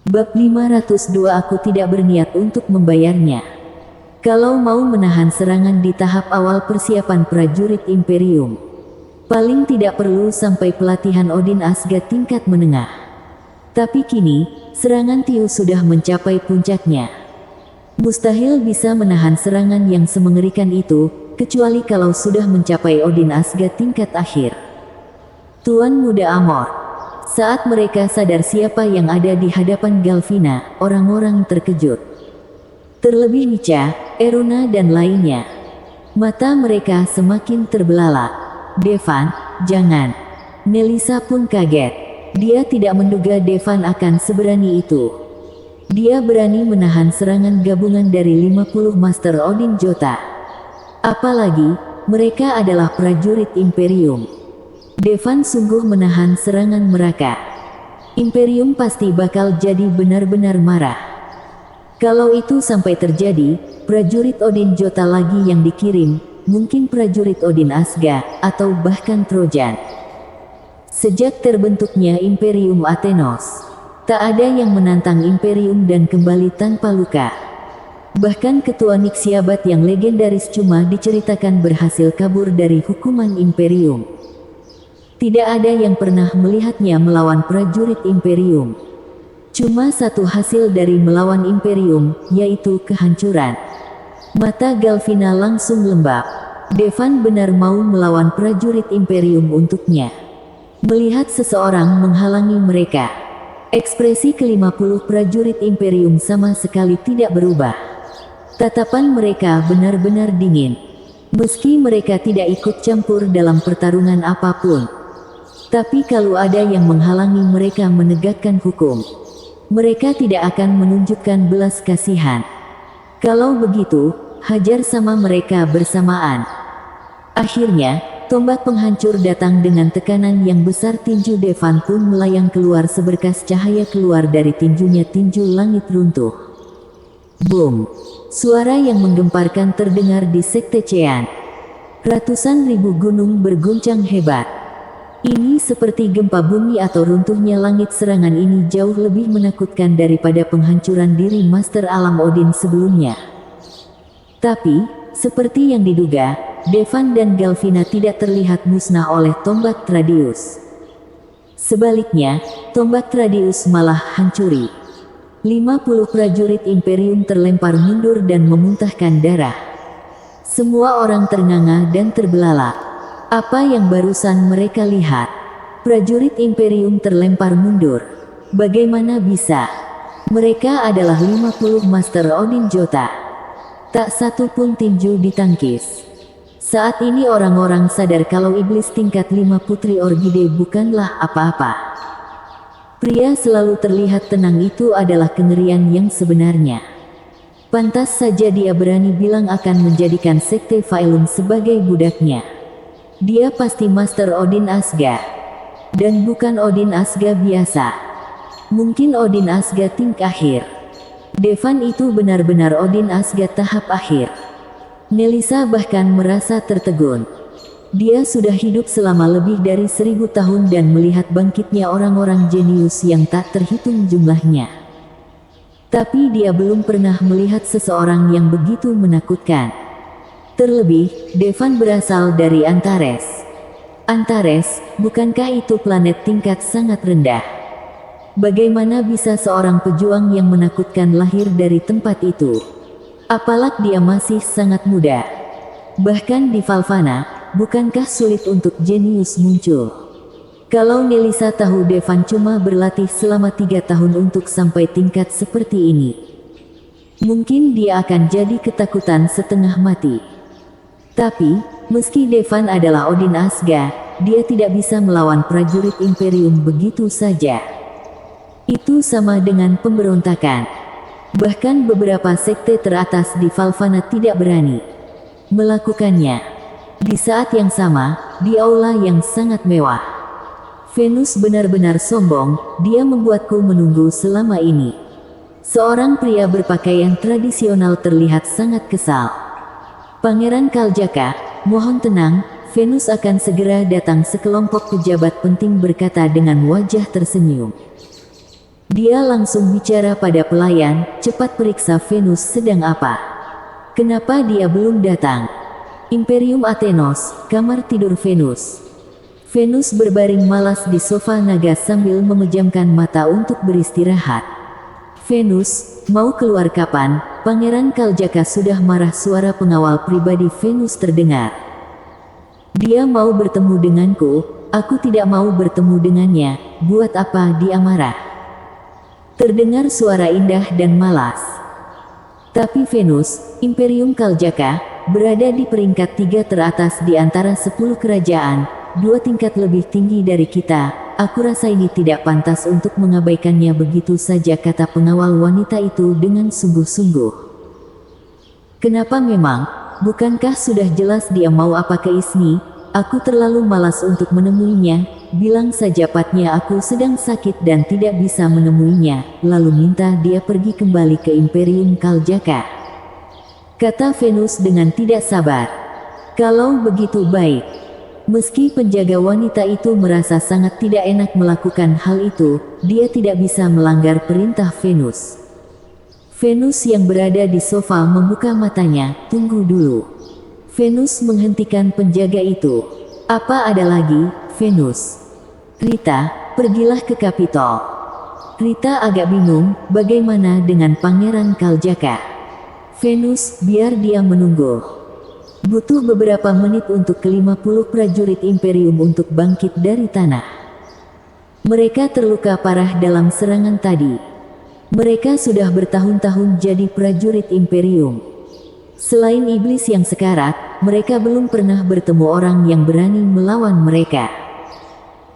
Bab 502. Aku tidak berniat untuk membayarnya. Kalau mau menahan serangan di tahap awal persiapan prajurit Imperium, paling tidak perlu sampai pelatihan Odin Asgard tingkat menengah. Tapi kini, serangan Tiu sudah mencapai puncaknya. Mustahil bisa menahan serangan yang semengerikan itu, kecuali kalau sudah mencapai Odin Asgard tingkat akhir. Tuan Muda Amor. Saat mereka sadar siapa yang ada di hadapan Galvina, orang-orang terkejut. Terlebih Micha, Eruna dan lainnya. Mata mereka semakin terbelalak. Devan, jangan. Nelisa pun kaget. Dia tidak menduga Devan akan seberani itu. Dia berani menahan serangan gabungan dari 50 Master Odin Jota. Apalagi, mereka adalah prajurit Imperium. Devan sungguh menahan serangan mereka. Imperium pasti bakal jadi benar-benar marah. Kalau itu sampai terjadi, prajurit Odin Jota lagi yang dikirim, mungkin prajurit Odin Asgard, atau bahkan Trojan. Sejak terbentuknya Imperium Athenos, tak ada yang menantang Imperium dan kembali tanpa luka. Bahkan ketua Nixiabat yang legendaris cuma diceritakan berhasil kabur dari hukuman Imperium. Tidak ada yang pernah melihatnya melawan prajurit Imperium. Cuma satu hasil dari melawan Imperium, yaitu kehancuran. Mata Galvina langsung lembab. Devan benar mau melawan prajurit Imperium untuknya. Melihat seseorang menghalangi mereka. Ekspresi ke-50 prajurit Imperium sama sekali tidak berubah. Tatapan mereka benar-benar dingin. Meski mereka tidak ikut campur dalam pertarungan apapun. Tapi kalau ada yang menghalangi mereka menegakkan hukum, mereka tidak akan menunjukkan belas kasihan. Kalau begitu, hajar sama mereka bersamaan. Akhirnya, tombak penghancur datang dengan tekanan yang besar. Tinju Devan pun melayang keluar seberkas cahaya keluar dari tinjunya. Tinju langit runtuh. Boom! Suara yang menggemparkan terdengar di Sekte Chean. Ratusan ribu gunung berguncang hebat. Ini seperti gempa bumi atau runtuhnya langit. Serangan ini jauh lebih menakutkan daripada penghancuran diri Master Alam Odin sebelumnya. Tapi, seperti yang diduga, Devan dan Galvina tidak terlihat musnah oleh tombak Tradius. Sebaliknya, tombak Tradius malah hancuri. 50 prajurit Imperium terlempar mundur dan memuntahkan darah. Semua orang ternganga dan terbelalak. Apa yang barusan mereka lihat? Prajurit Imperium terlempar mundur. Bagaimana bisa? Mereka adalah 50 Master Odin Jota. Tak satu pun tinju ditangkis. Saat ini orang-orang sadar kalau iblis tingkat 5 Putri Orgide bukanlah apa-apa. Pria selalu terlihat tenang itu adalah kengerian yang sebenarnya. Pantas saja dia berani bilang akan menjadikan Sekte Faelum sebagai budaknya. Dia pasti Master Odin Asgard. Dan bukan Odin Asgard biasa. Mungkin Odin Asgard tingkat akhir. Devan itu benar-benar Odin Asgard tahap akhir. Nelisa bahkan merasa tertegun. Dia sudah hidup selama lebih dari 1000 tahun dan melihat bangkitnya orang-orang jenius yang tak terhitung jumlahnya. Tapi dia belum pernah melihat seseorang yang begitu menakutkan. Terlebih, Devan berasal dari Antares. Antares, bukankah itu planet tingkat sangat rendah? Bagaimana bisa seorang pejuang yang menakutkan lahir dari tempat itu? Apalagi dia masih sangat muda. Bahkan di Valvana, bukankah sulit untuk jenius muncul? Kalau Nelisa tahu Devan cuma berlatih selama 3 tahun untuk sampai tingkat seperti ini, mungkin dia akan jadi ketakutan setengah mati. Tapi, meski Devan adalah Odin Asgard, dia tidak bisa melawan prajurit Imperium begitu saja. Itu sama dengan pemberontakan. Bahkan beberapa sekte teratas di Valvana tidak berani melakukannya. Di saat yang sama, di aula yang sangat mewah, Venus benar-benar sombong. Dia membuatku menunggu selama ini. Seorang pria berpakaian tradisional terlihat sangat kesal. Pangeran Kaljaka, mohon tenang, Venus akan segera datang. Sekelompok pejabat penting berkata dengan wajah tersenyum. Dia langsung bicara pada pelayan, cepat periksa Venus sedang apa. Kenapa dia belum datang? Imperium Athenos, kamar tidur Venus. Venus berbaring malas di sofa naga sambil memejamkan mata untuk beristirahat. Venus, mau keluar kapan? Pangeran Kaljaka sudah marah. Suara pengawal pribadi Venus terdengar. Dia mau bertemu denganku, aku tidak mau bertemu dengannya, buat apa dia marah? Terdengar suara indah dan malas. Tapi Venus, Imperium Kaljaka, berada di peringkat 3 teratas di antara 10 kerajaan, 2 tingkat lebih tinggi dari kita. Aku rasa ini tidak pantas untuk mengabaikannya begitu saja, kata pengawal wanita itu dengan sungguh-sungguh. Kenapa memang? Bukankah sudah jelas dia mau apa ke Isni? Aku terlalu malas untuk menemuinya. Bilang saja patnya aku sedang sakit dan tidak bisa menemuinya, lalu minta dia pergi kembali ke Imperium Kaljaka, kata Venus dengan tidak sabar. Kalau begitu baik. Meski penjaga wanita itu merasa sangat tidak enak melakukan hal itu, dia tidak bisa melanggar perintah Venus. Venus yang berada di sofa membuka matanya. Tunggu dulu. Venus menghentikan penjaga itu. Apa ada lagi, Venus? Rita, pergilah ke Kapitol. Rita agak bingung, bagaimana dengan Pangeran Kaljaka? Venus, biar dia menunggu. Butuh beberapa menit untuk ke-50 prajurit Imperium untuk bangkit dari tanah. Mereka terluka parah dalam serangan tadi. Mereka sudah bertahun-tahun jadi prajurit Imperium. Selain iblis yang sekarat, mereka belum pernah bertemu orang yang berani melawan mereka.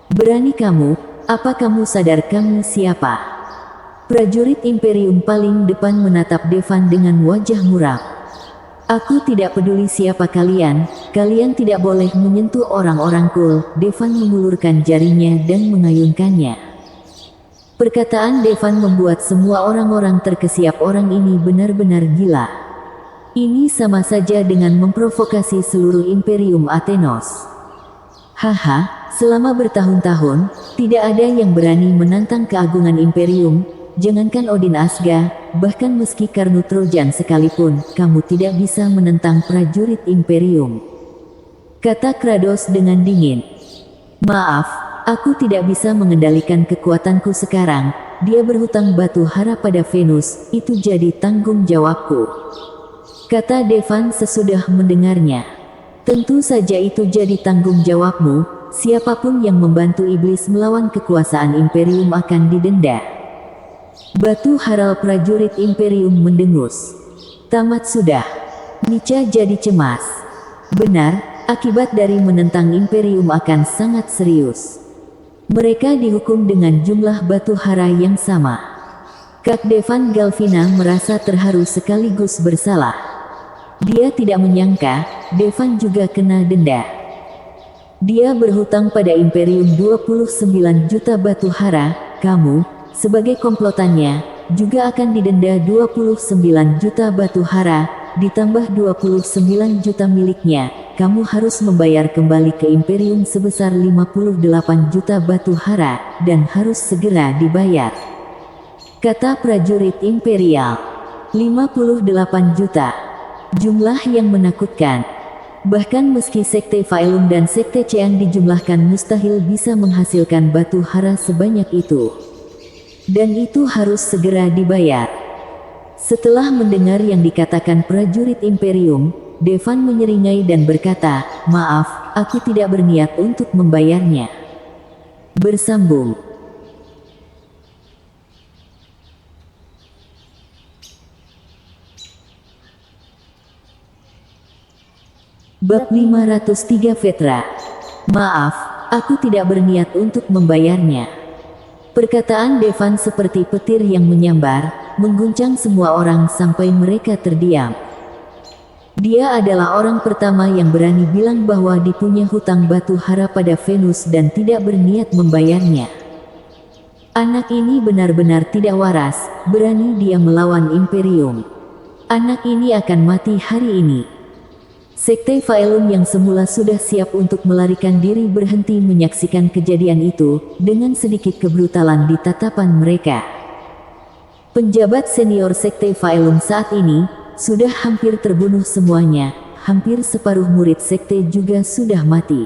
Berani kamu? Apa kamu sadar kamu siapa? Prajurit Imperium paling depan menatap Devan dengan wajah muram. Aku tidak peduli siapa kalian tidak boleh menyentuh orang-orang cool. Devan mengulurkan jarinya dan mengayunkannya. Perkataan Devan membuat semua orang-orang terkesiap. Orang ini benar-benar gila. Ini sama saja dengan memprovokasi seluruh Imperium Athenos. Haha, selama bertahun-tahun, tidak ada yang berani menantang keagungan Imperium. Jangankan Odin Asga, bahkan meski Karnu Trojan sekalipun, kamu tidak bisa menentang prajurit Imperium, kata Kratos dengan dingin. Maaf, aku tidak bisa mengendalikan kekuatanku sekarang. Dia berhutang batu hara pada Venus, itu jadi tanggung jawabku, kata Devan sesudah mendengarnya. Tentu saja itu jadi tanggung jawabmu. Siapapun yang membantu iblis melawan kekuasaan Imperium akan didenda. Batu haral prajurit Imperium mendengus. Tamat sudah. Nica jadi cemas. Benar, akibat dari menentang Imperium akan sangat serius. Mereka dihukum dengan jumlah batu hara yang sama. Kak Devan Galvina merasa terharu sekaligus bersalah. Dia tidak menyangka, Devan juga kena denda. Dia berhutang pada Imperium 29 juta batu hara. Kamu, sebagai komplotannya, juga akan didenda 29 juta batu hara, ditambah 29 juta miliknya. Kamu harus membayar kembali ke Imperium sebesar 58 juta batu hara, dan harus segera dibayar, kata prajurit Imperial. 58 juta. Jumlah yang menakutkan. Bahkan meski Sekte Faelum dan Sekte Ceang dijumlahkan mustahil bisa menghasilkan batu hara sebanyak itu. Dan itu harus segera dibayar. Setelah mendengar yang dikatakan prajurit Imperium, Devan menyeringai dan berkata, maaf, aku tidak berniat untuk membayarnya. Bersambung. Bab 503 Vetra. Maaf, aku tidak berniat untuk membayarnya. Perkataan Devan seperti petir yang menyambar, mengguncang semua orang sampai mereka terdiam. Dia adalah orang pertama yang berani bilang bahwa dipunya hutang batu hara pada Venus dan tidak berniat membayarnya. Anak ini benar-benar tidak waras, berani dia melawan Imperium. Anak ini akan mati hari ini. Sekte Faelum yang semula sudah siap untuk melarikan diri berhenti menyaksikan kejadian itu, dengan sedikit kebrutalan di tatapan mereka. Penjabat senior Sekte Faelum saat ini sudah hampir terbunuh semuanya, hampir separuh murid Sekte juga sudah mati.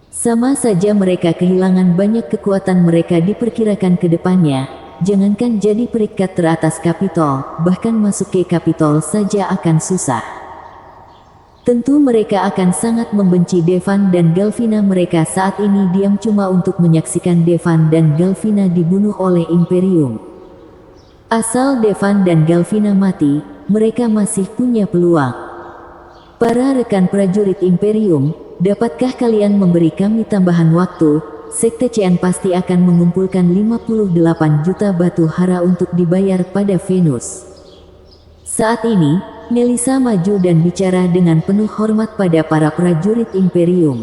Sama saja mereka kehilangan banyak kekuatan mereka diperkirakan ke depannya, jangankan jadi peringkat teratas Kapitol, bahkan masuk ke Kapitol saja akan susah. Tentu mereka akan sangat membenci Devan dan Galvina. Mereka saat ini diam cuma untuk menyaksikan Devan dan Galvina dibunuh oleh Imperium. Asal Devan dan Galvina mati, mereka masih punya peluang. Para rekan prajurit Imperium, dapatkah kalian memberi kami tambahan waktu? Sekte Cean pasti akan mengumpulkan 58 juta batu hara untuk dibayar pada Venus. Saat ini, Melissa maju dan bicara dengan penuh hormat pada para prajurit Imperium.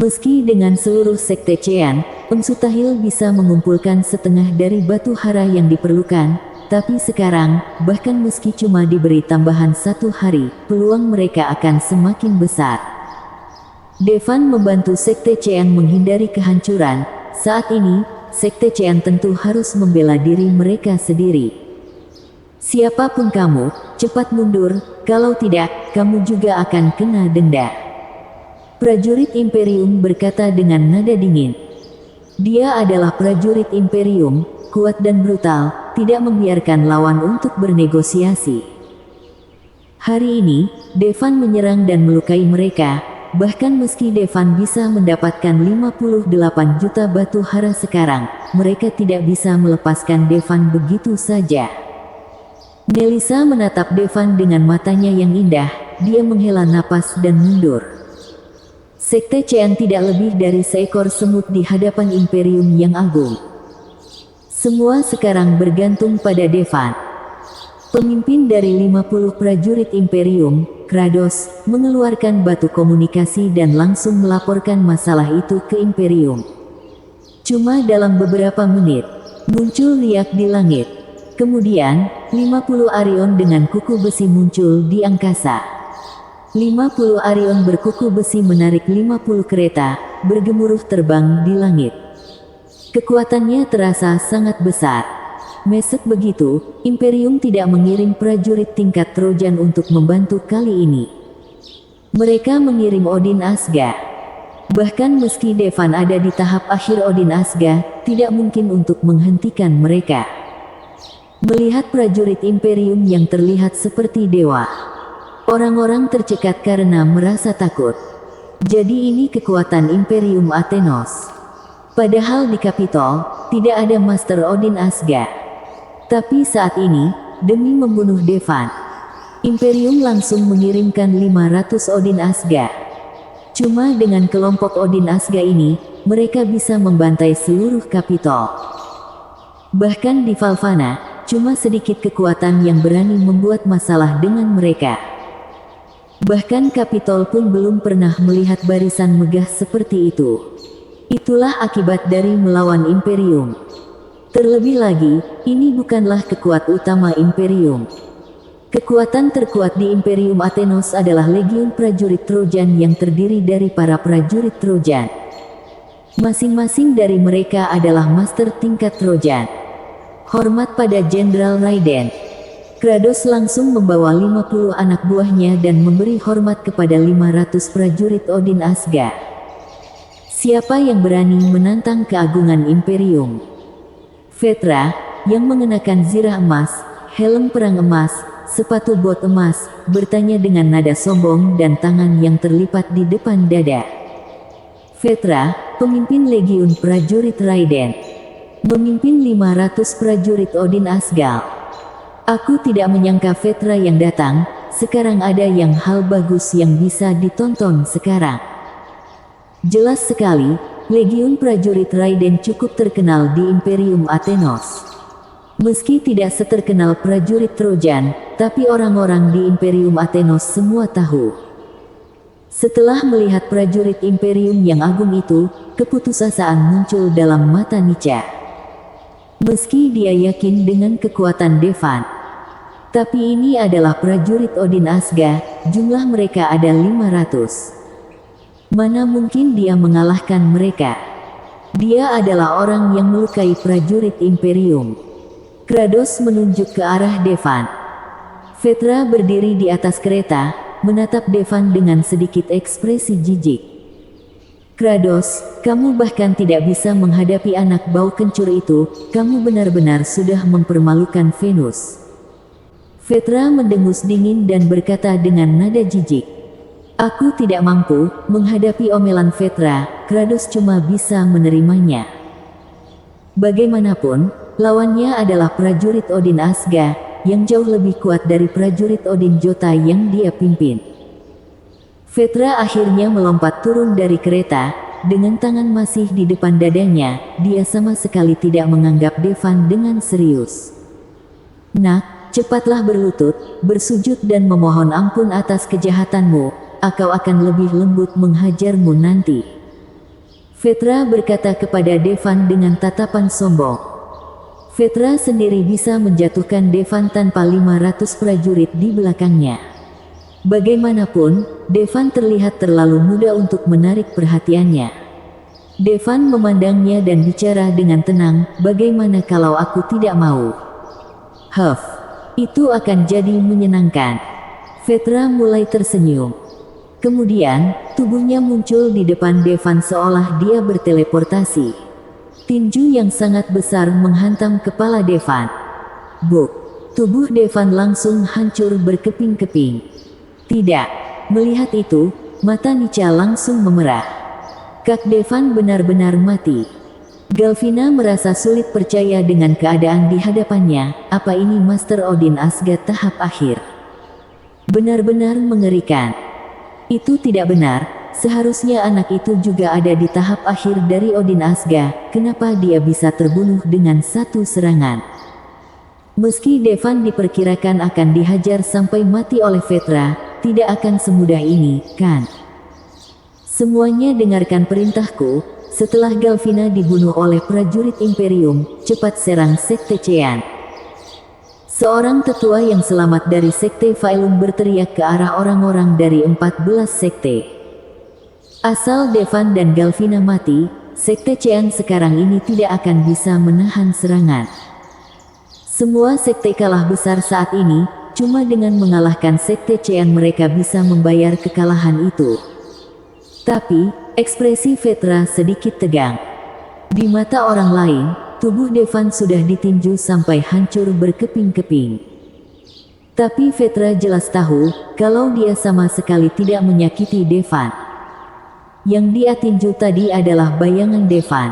Meski dengan seluruh Sekte Cean, Msutahil bisa mengumpulkan setengah dari batu hara yang diperlukan, tapi sekarang, bahkan meski cuma diberi tambahan 1 hari, peluang mereka akan semakin besar. Devan membantu Sekte Cean menghindari kehancuran. Saat ini, Sekte Cean tentu harus membela diri mereka sendiri. Siapapun kamu, cepat mundur, kalau tidak, kamu juga akan kena denda. Prajurit Imperium berkata dengan nada dingin. Dia adalah prajurit Imperium, kuat dan brutal, tidak membiarkan lawan untuk bernegosiasi. Hari ini, Devan menyerang dan melukai mereka, bahkan meski Devan bisa mendapatkan 58 juta batu hara sekarang, mereka tidak bisa melepaskan Devan begitu saja. Melissa menatap Devan dengan matanya yang indah, dia menghela napas dan mundur. Sekte Cean tidak lebih dari seekor semut di hadapan Imperium yang agung. Semua sekarang bergantung pada Devan. Pemimpin dari 50 prajurit Imperium, Kratos, mengeluarkan batu komunikasi dan langsung melaporkan masalah itu ke Imperium. Cuma dalam beberapa menit, muncul riak di langit. Kemudian, 50 Arion dengan kuku besi muncul di angkasa. 50 Arion berkuku besi menarik 50 kereta, bergemuruh terbang di langit. Kekuatannya terasa sangat besar. Mesek begitu, Imperium tidak mengirim prajurit tingkat Trojan untuk membantu kali ini. Mereka mengirim Odin Asga. Bahkan meski Devan ada di tahap akhir Odin Asga, tidak mungkin untuk menghentikan mereka. Melihat prajurit Imperium yang terlihat seperti dewa, orang-orang tercekat karena merasa takut. Jadi ini kekuatan Imperium Athenos. Padahal di Kapitol, tidak ada Master Odin Asga. Tapi saat ini, demi membunuh Devan, Imperium langsung mengirimkan 500 Odin Asga. Cuma dengan kelompok Odin Asga ini, mereka bisa membantai seluruh Kapitol. Bahkan di Valvana, cuma sedikit kekuatan yang berani membuat masalah dengan mereka. Bahkan Kapitol pun belum pernah melihat barisan megah seperti itu. Itulah akibat dari melawan Imperium. Terlebih lagi, ini bukanlah kekuatan utama Imperium. Kekuatan terkuat di Imperium Athenos adalah Legiun Prajurit Trojan yang terdiri dari para prajurit Trojan. Masing-masing dari mereka adalah master tingkat Trojan. Hormat pada Jenderal Raiden. Kratos langsung membawa 50 anak buahnya dan memberi hormat kepada 500 prajurit Odin Asga. Siapa yang berani menantang keagungan Imperium? Vetra, yang mengenakan zirah emas, helm perang emas, sepatu bot emas, bertanya dengan nada sombong dan tangan yang terlipat di depan dada. Vetra, pemimpin Legiun Prajurit Raiden, memimpin 500 prajurit Odin Asgal. Aku tidak menyangka Vetra yang datang, sekarang ada yang hal bagus yang bisa ditonton sekarang. Jelas sekali, Legiun Prajurit Raiden cukup terkenal di Imperium Athenos. Meski tidak seterkenal prajurit Trojan, tapi orang-orang di Imperium Athenos semua tahu. Setelah melihat prajurit Imperium yang agung itu, keputusasaan muncul dalam mata Nica. Meski dia yakin dengan kekuatan Devan, tapi ini adalah prajurit Odin Asga, jumlah mereka ada 500. Mana mungkin dia mengalahkan mereka? Dia adalah orang yang melukai prajurit Imperium. Kratos menunjuk ke arah Devan. Vetra berdiri di atas kereta, menatap Devan dengan sedikit ekspresi jijik. Kratos, kamu bahkan tidak bisa menghadapi anak bau kencur itu, kamu benar-benar sudah mempermalukan Venus. Vetra mendengus dingin dan berkata dengan nada jijik. Aku tidak mampu menghadapi omelan Vetra, Kratos cuma bisa menerimanya. Bagaimanapun, lawannya adalah prajurit Odin Asga, yang jauh lebih kuat dari prajurit Odin Jota yang dia pimpin. Vetra akhirnya melompat turun dari kereta, dengan tangan masih di depan dadanya, dia sama sekali tidak menganggap Devan dengan serius. Nak, cepatlah berlutut, bersujud dan memohon ampun atas kejahatanmu, aku akan lebih lembut menghajarmu nanti. Vetra berkata kepada Devan dengan tatapan sombong. Vetra sendiri bisa menjatuhkan Devan tanpa 500 prajurit di belakangnya. Bagaimanapun, Devan terlihat terlalu muda untuk menarik perhatiannya. Devan memandangnya dan bicara dengan tenang, bagaimana kalau aku tidak mau? Itu akan jadi menyenangkan. Vetra mulai tersenyum. Kemudian, tubuhnya muncul di depan Devan seolah dia berteleportasi. Tinju yang sangat besar menghantam kepala Devan. Buk! Tubuh Devan langsung hancur berkeping-keping. Tidak. Melihat itu, mata Nica langsung memerah. Kak Devan benar-benar mati. Galvina merasa sulit percaya dengan keadaan di hadapannya, apa ini Master Odin Asgard tahap akhir? Benar-benar mengerikan. Itu tidak benar, seharusnya anak itu juga ada di tahap akhir dari Odin Asgard, kenapa dia bisa terbunuh dengan satu serangan? Meski Devan diperkirakan akan dihajar sampai mati oleh Vetra, tidak akan semudah ini, kan? Semuanya dengarkan perintahku, setelah Galvina dibunuh oleh prajurit Imperium, cepat serang Sekte Chean. Seorang tetua yang selamat dari Sekte Faelum berteriak ke arah orang-orang dari 14 sekte. Asal Devan dan Galvina mati, Sekte Chean sekarang ini tidak akan bisa menahan serangan. Semua sekte kalah besar saat ini, cuma dengan mengalahkan Sekte Chean mereka bisa membayar kekalahan itu. Tapi, ekspresi Vetra sedikit tegang. Di mata orang lain, tubuh Devan sudah ditinju sampai hancur berkeping-keping. Tapi Vetra jelas tahu, kalau dia sama sekali tidak menyakiti Devan. Yang dia tinju tadi adalah bayangan Devan.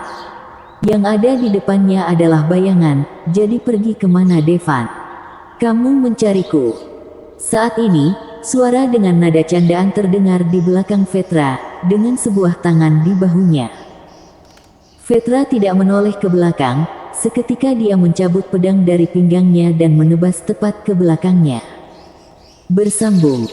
Yang ada di depannya adalah bayangan, jadi pergi kemana Devan? Kamu mencariku. Saat ini, suara dengan nada candaan terdengar di belakang Vetra, dengan sebuah tangan di bahunya. Vetra tidak menoleh ke belakang, seketika dia mencabut pedang dari pinggangnya dan menebas tepat ke belakangnya. Bersambung.